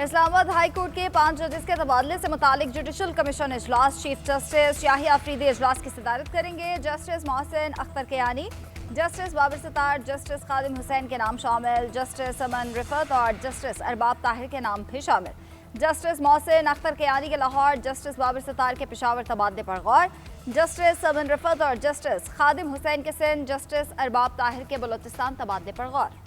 Islamabad high court के 5 जजेस के तबादले से मुतालिक जुडिशल कमीशन इजलास चीफ जस्टिस याहिया अफरीदी इजलास की सदारत करेंगे। Justice Mohsin Akhtar Kiyani, justice Babar Sattar, justice Khadim Hussain के नाम शामिल, जस्टिस अमन रिफत और जस्टिस अरबाब ताहिर के नाम भी शामिल। जस्टिस मोहसिन अख्तर कियानी के लाहौर, जस्टिस बाबर सत्तार के पेशावर तबादले पर गौर, जस्टिस अमन रिफत और जस्टिस खादिम हुसैन के सिंध, जस्टिस अरबाब ताहिर के बलोचिस्तान तबादले पर गौर।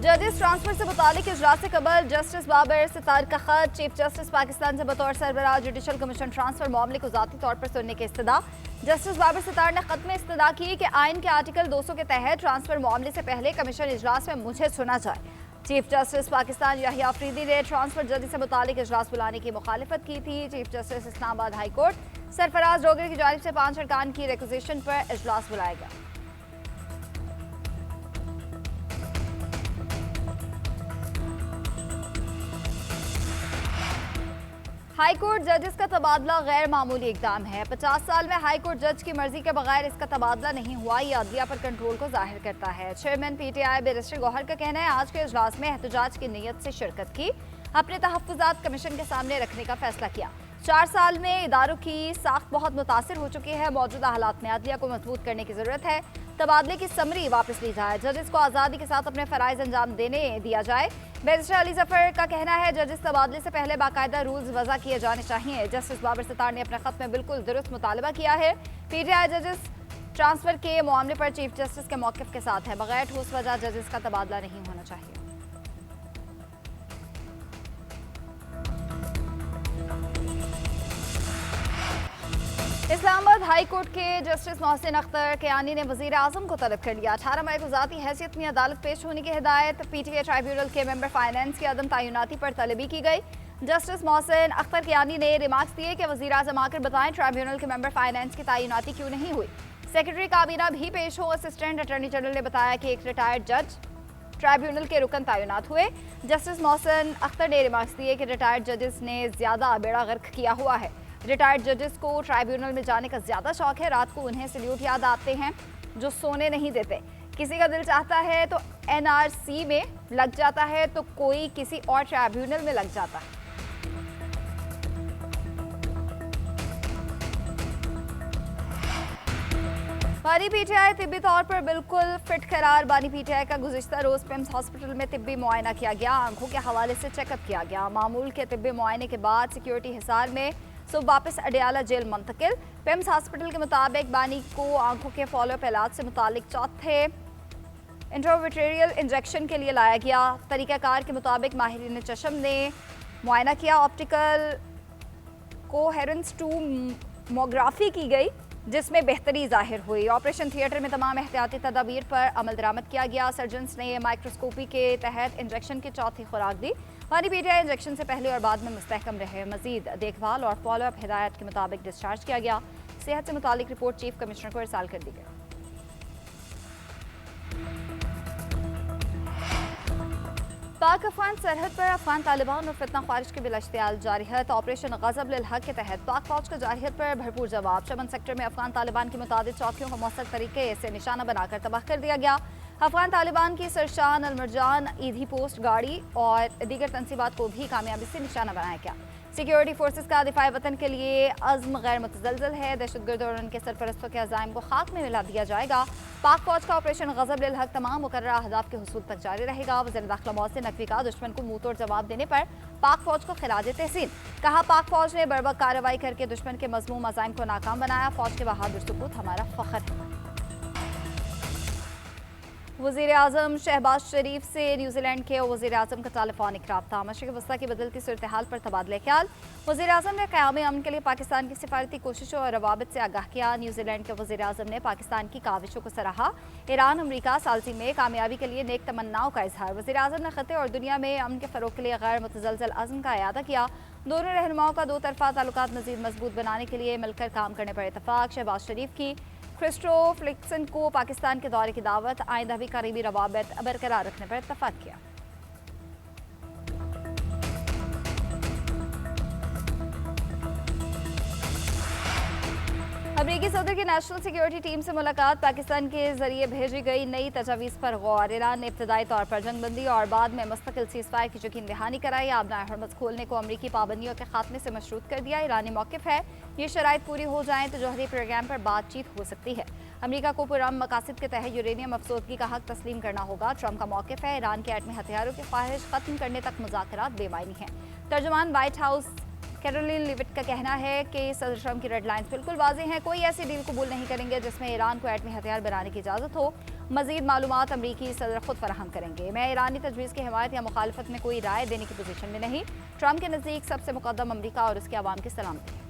जजेस ट्रांसफर से मुतालिक इजलास से कबल जस्टिस बाबर सत्तार का खत चीफ जस्टिस पाकिस्तान से बतौर सरबराह जुडिशल कमीशन ट्रांसफर मामले को ज़ाती तौर पर सुनने की इस्तदा। जस्टिस बाबर सत्तार ने खत में इस्तदा की कि आइन के आर्टिकल 200 के तहत ट्रांसफर मामले से पहले कमीशन इजलास में मुझे सुना जाए। चीफ जस्टिस पाकिस्तान याहिया अफरीदी ने ट्रांसफर जज से मुतालिक इजलास बुलाने की मुखालिफत की थी। Chief justice Islamabad high court Sarfaraz Dogri की जानिब से 5 अरकान की रिक्वेजिशन पर इजलास बुलाया गया। हाई कोर्ट जजेस का तबादला गैर मामूली इकदाम है। 50 साल में हाई कोर्ट जज की मर्जी के बगैर इसका तबादला नहीं हुआ, ये अदलिया पर कंट्रोल को जाहिर करता है। चेयरमैन PTI बैरिस्टर गौहर का कहना है, आज के इजलास में एहतजाज की नीयत से शिरकत की, अपने तहफ्फुज़ात कमीशन के सामने रखने का फैसला किया। 4 साल में इदारों की साख्त बहुत मुतासिर हो चुकी है। मौजूदा हालात में अदलिया को मजबूत करने की जरूरत है। तबादले की समरी वापस ली जाए, जजेस को आज़ादी के साथ अपने फ़राइज़ अंजाम देने दिया जाए। बैरिस्टर अली जफर का कहना है, जजेस तबादले से पहले बाकायदा रूल्स वज़ा किए जाने चाहिए। जस्टिस बाबर सत्तार ने अपने खत में बिल्कुल दुरुस्त मुतालबा किया है। PTI जजेस ट्रांसफर के मामले पर चीफ जस्टिस के मौक़िफ़ के साथ है। बगैर ठोस वजह जजेस का तबादला नहीं होना चाहिए। इस्लामाबाद हाई कोर्ट के जस्टिस मोहसिन अख्तर कियानी ने वज़ीर आज़म को तलब कर लिया। 18 मई को ज़ाती हैसियत में अदालत पेश होने की हिदायत। PTA ट्राइब्यूनल के मेंबर फाइनेंस की अदम तैनाती पर तलबी की गई। जस्टिस मोहसिन अख्तर कियानी ने रिमार्क्स दिए कि वज़ीर आज़म आकर बताएं ट्राइब्यूनल के मेंबर फाइनेंस की तैनाती क्यों नहीं हुई। सेक्रेटरी काबीना भी पेश हो। असिस्टेंट अटॉर्नी जनरल ने बताया कि एक रिटायर्ड जज ट्राइब्यूनल के रुकन तैनात हुए। जस्टिस मोहसिन अख्तर ने रिमार्क्स दिए कि रिटायर्ड जजेस ने ज़्यादा बेड़ा गर्क किया हुआ है। रिटायर्ड जजेस को ट्राइब्यूनल में जाने का ज़्यादा शौक है। रात को उन्हें सल्यूट याद आते हैं जो सोने नहीं देते। किसी का दिल चाहता है तो NRC में लग जाता है, तो कोई किसी और ट्राइब्यूनल में लग जाता है। बानी PTI तिब्बी तौर पर बिल्कुल फिट करार। बानी PTI का गुज़िश्ता रोज़ पिम्स हॉस्पिटल में तिब्बी मुआयना किया गया। आंखों के हवाले से चेकअप किया गया। मामूल के तिब्बी मुआयने के बाद सिक्योरिटी हिसार में सुबह वापस अडियाला जेल मुंतकिल। पिम्स हॉस्पिटल के मुताबिक बानी को आंखों के फॉलोअप इलाज से मुतालिक चौथे इंट्राविट्रेरियल इंजेक्शन के लिए लाया गया। तरीक़ाकार के मुताबिक माहिरीन चशम ने मुआयना किया। ऑप्टिकल कोहेरेंस 2 मोग्राफी की गई, जिसमें बेहतरी जाहिर हुई। ऑपरेशन थिएटर में तमाम एहतियाती तदाबीर पर अमल दरामद किया गया। सर्जन्स ने माइक्रोस्कोपी के तहत इंजेक्शन की चौथी खुराक दी। बानी PTI इंजेक्शन से पहले और बाद में मुस्तहकम रहे। मजीद देखभाल और फॉलोअप हिदायत के मुताबिक डिस्चार्ज किया गया। सेहत से मुतालिक रिपोर्ट चीफ कमिश्नर को इरसाल कर दी गई। पाक अफगान सरहद पर अफगान तालिबान और फितना ख्वारिश के बिलाश्तियाल जारहियत। ऑपरेशन गज़ब लिल हक के तहत पाक फौज का जारहियत पर भरपूर जवाब। चमन सेक्टर में अफगान तालिबान की मुतादिद चौकियों को मौसर तरीके से निशाना बनाकर तबाह कर दिया गया। अफगान तालिबान की सरशान अलमरजान ईदी पोस्ट गाड़ी और दीगर तनसीबात को भी कामयाबी से निशाना बनाया गया। सिक्योरिटी फोर्सेस का दिफाए वतन के लिए अज़्म गैर मुतज़लज़ल है। दहशतगर्द और उनके सरपरस्तों के अज़ाइम को खाक में मिला दिया जाएगा। पाक फौज का ऑपरेशन गज़ब लिल हक तमाम मुकर्ररा अहदाफ के हुसूल तक जारी रहेगा। वज़ीर दाखिला मोहसिन नकवी का दुश्मन को मुंह तोड़ जवाब देने पर पाक फौज को खिराज तहसीन। कहा, पाक फौज ने बर्बक कार्रवाई करके दुश्मन के मज़मूम अज़ाइम को नाकाम बनाया। फौज के बहादुर सुपूत हमारा फ़ख्र है। वज़ीर आज़म शहबाज शरीफ से न्यूजीलैंड के वज़ीर आज़म का टेलीफोनिक राब्ता। मशरिक़ वस्ता की बदलती सूरत हाल पर तबादला ख्याल। वज़ीर आज़म ने क़याम अमन के लिए पाकिस्तान की सिफारती कोशिशों और रवाबित से आगाह किया। न्यूजीलैंड के वज़ीर आज़म ने पाकिस्तान की काविशों को सराहा। ईरान अमरीका सालसी में कामयाबी के लिए नेक तमन्नाओं का इजहार। वज़ीर आज़म ने ख़त्े और दुनिया में अमन के फ़रोग़ के लिए गैर मुतज़लज़ल अज़्म का इयादा किया। दोनों रहनुमाओं का 2 तरफ़ा ताल्लुकात मज़ीद मजबूत बनाने के लिए मिलकर काम करने पर इत्तफ़ाक़। शहबाज शरीफ की क्रिस्टो फ्लिक्सन को पाकिस्तान के दौरे की दावत। आइंदा भी करीबी रवाबित बरकरार रखने पर इत्तफ़ाक़ किया। अमेरिकी सदर की नेशनल सिक्योरिटी टीम से मुलाकात, पाकिस्तान के जरिए भेजी गई नई तजावीज़ पर गौर। ईरान ने इब्तदाई तौर पर जंगबंदी और बाद में मुस्तकिल सीज़फायर की यकीन दहानी कराई। आबनाए हरमज़ खोलने को अमरीकी पाबंदियों के खात्मे से मशरूत कर दिया। ईरानी मौक़िफ़ है ये शराइत पूरी हो जाएं तो जौहरी प्रोग्राम पर बातचीत हो सकती है। अमरीका को पुरअमन मकासद के तहत यूरेनियम अफसोदगी का हक तस्लीम करना होगा। ट्रंप का मौक़िफ़ है ईरान के एटमी हथियारों की ख्वाहिश खत्म करने तक मुज़ाकरात बेमायनी हैं। तर्जुमान व्हाइट हाउस कैरोलिन लिविट का कहना है कि सदर ट्रंप की रेड लाइन्स बिल्कुल वाज़ेह हैं। कोई ऐसी डील कबूल नहीं करेंगे जिसमें ईरान को एटमी हथियार बनाने की इजाज़त हो। मज़ीद मालूमात अमरीकी सदर खुद फराहम करेंगे। मैं ईरानी तजवीज़ की हिमायत या मुखालफत में कोई राय देने की पोजीशन में नहीं। ट्रंप के नज़दीक सबसे मुकद्दम अमरीका और उसके अवाम की सलामती है।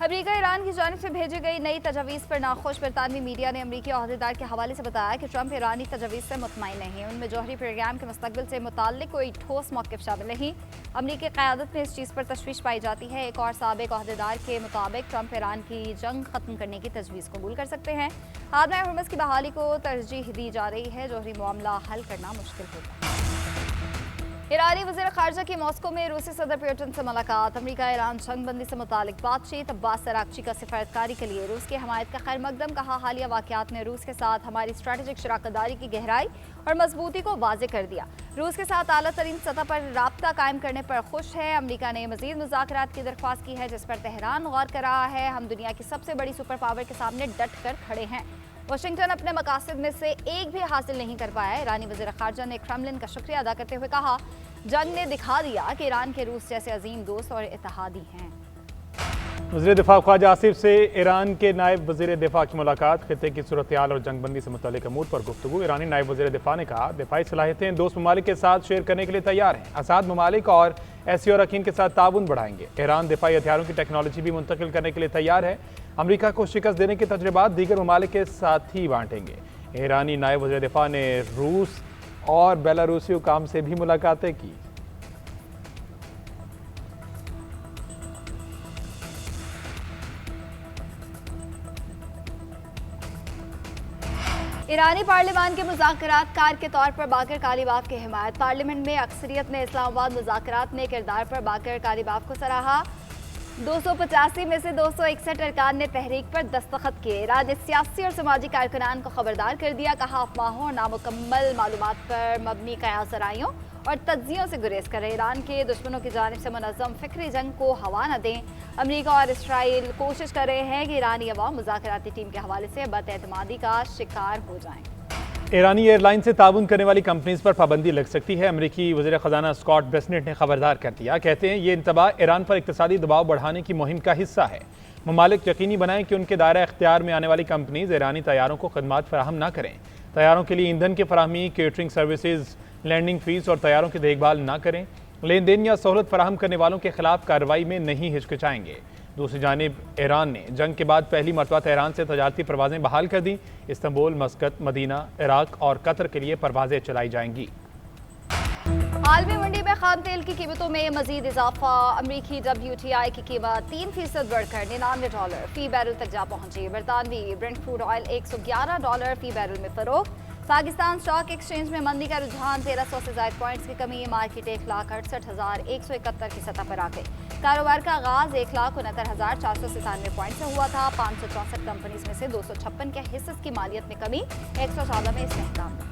अमरीका ईरान की जानिब से भेजी गई नई तजावीज़ पर नाखुश बरतानवी मीडिया ने अमरीकी अहदेदार के हवाले से बताया कि ट्रंप ईरानी तजावीज़ से मुतमईन नहीं। उनमें जौहरी प्रोग्राम के मुस्तकबिल से मुताल्लिक कोई ठोस मौक़िफ़ शामिल नहीं। अमरीकी क़यादत में इस चीज़ पर तशवीश पाई जाती है। एक और साबिक़ अहदेदार के मुताबिक ट्रंप ईरान की जंग ख़त्म करने की तजवीज़ कबूल कर सकते हैं। आबनाए हरमज़ की बहाली को तरजीह दी जा रही है। जौहरी मामला हल करना मुश्किल होगा। ईरानी वज़ीर ख़ारजा की मॉस्को में रूसी सदर पुतिन से मुलाकात। अमरीका ईरान जंगबंदी से मुतालिक बातचीत। अब्बास अरागची का सिफारतकारी के लिए रूस की हमायत का खैर मकदम। कहा हालिया वाक़यात ने रूस के साथ हमारी स्ट्रैटेजिक शराकतदारी की गहराई और मजबूती को वाज़े कर दिया। रूस के साथ आला तरीन सतह पर राब्ता कायम करने पर खुश है। अमरीका ने मज़ीद मुज़ाकरात की दरख्वास्त की है जिस पर तेहरान गौर कर रहा है। हम दुनिया की सबसे बड़ी सुपर पावर के सामने डट कर खड़े हैं। वाशिंगटन अपने मकासद में से एक भी हासिल नहीं कर पाया। ईरानी वज़ीर ख़ारजा ने क्रेमलिन का शुक्रिया अदा करते हुए कहा जंग ने दिखा दिया कि ईरान के रूस जैसे अजीम दोस्त और इत्तेहादी हैं। वज़ीर दिफा ख्वाजा आसिफ से ईरान के नायब वज़ीर दिफा की मुलाकात। खित्ते की सूरत-ए-हाल और जंगबंदी से मुतल्लिक़ अमूर पर गुफ्तगू। ईरानी नायब वज़ीर दिफा ने कहा दिफाई सलाहियतें दोस्त ममालिक के साथ शेयर करने के लिए तैयार हैं। आज़ाद ममालिक और एसी और अरकान के साथ ताउन बढ़ाएंगे। ईरान दिफाई हथियारों की टेक्नोलॉजी भी मुंतकिल करने के लिए तैयार है। अमरीका को शिकस्त देने के तजुर्बात दीगर ममालिक के साथ ही बांटेंगे। ईरानी नायब वज़ीर दिफा ने रूस और बेलारूसी हुकाम से भी मुलाकातें की। ईरानी पार्लियामान के मुज़ाकरात कार के तौर पर बाकर कालीबाफ की हिमायत। पार्लियामेंट में अक्सरियत ने इस्लामाबाद मुज़ाकरात में किरदार पर बाकर कालीबाफ को सराहा। 285 में से 261 अरकान ने तहरीक पर दस्तखत किए। ईरान ने सियासी और समाजी कारकुनान को खबरदार कर दिया। कहा अफवाहों और नामुकम्मल मालूमात पर मबनी कयासराइयों और तज्जियों से गुरेज करें। ईरान के दुश्मनों की जानिब से मुनज़्ज़म फ़िक्री जंग को हवा न दें। अमरीका और इसराइल कोशिश कर रहे हैं कि ईरानी अवाम मुज़ाकराती टीम के हवाले से बदएतमादी का शिकार हो जाएं। ईरानी एयरलाइन से ताउन करने वाली कंपनीज पर पाबंदी लग सकती है। अमरीकी वज़ीर ख़ज़ाना स्कॉट बेसेंट ने खबरदार कर दिया। कहते हैं ये इंतबाह ईरान पर इक़्तिसादी दबाव बढ़ाने की मुहिम का हिस्सा है। ममालिक यकीनी बनाएं कि उनके दायरा इख्तियार में आने वाली कंपनीज ईरानी तैयारों को खदमात फराहम न करें। तैयारों के लिए ईंधन की फराहमी, केटरिंग सर्विसेज, लैंडिंग फीस और तैयारों की देखभाल न करें। लेन देन या सहूलत फराहम करने वालों के खिलाफ कार्रवाई में नहीं हिचकिचाएंगे। दूसरी जानिब ईरान ने जंग के बाद पहली मरतबा तेहरान से तजारती परवाजें बहाल कर दी। इस्तांबुल, मस्कत, मदीना, इराक और कतर के लिए परवाजें चलाई जाएंगी। आलमी मंडी में खाम तेल की कीमतों में मजीद इजाफा। अमरीकी WTI की कीमत 3% बढ़कर $99 फी बैरल तक जा पहुंची। बरतानवी ब्रेंट क्रूड ऑयल $111 फी बैरल में फरोख्त। पाकिस्तान स्टॉक एक्सचेंज में मंदी का रुझान 1300 से ज़ायद पॉइंट्स की कमी। मार्केट 1,68,171 की सतह पर आ गई। कारोबार का आगाज 1,69,497 पॉइंट से हुआ था। 564 कंपनीज में से 256 के हिस्से की मालियत में कमी। 114 में इस्तेहकाम।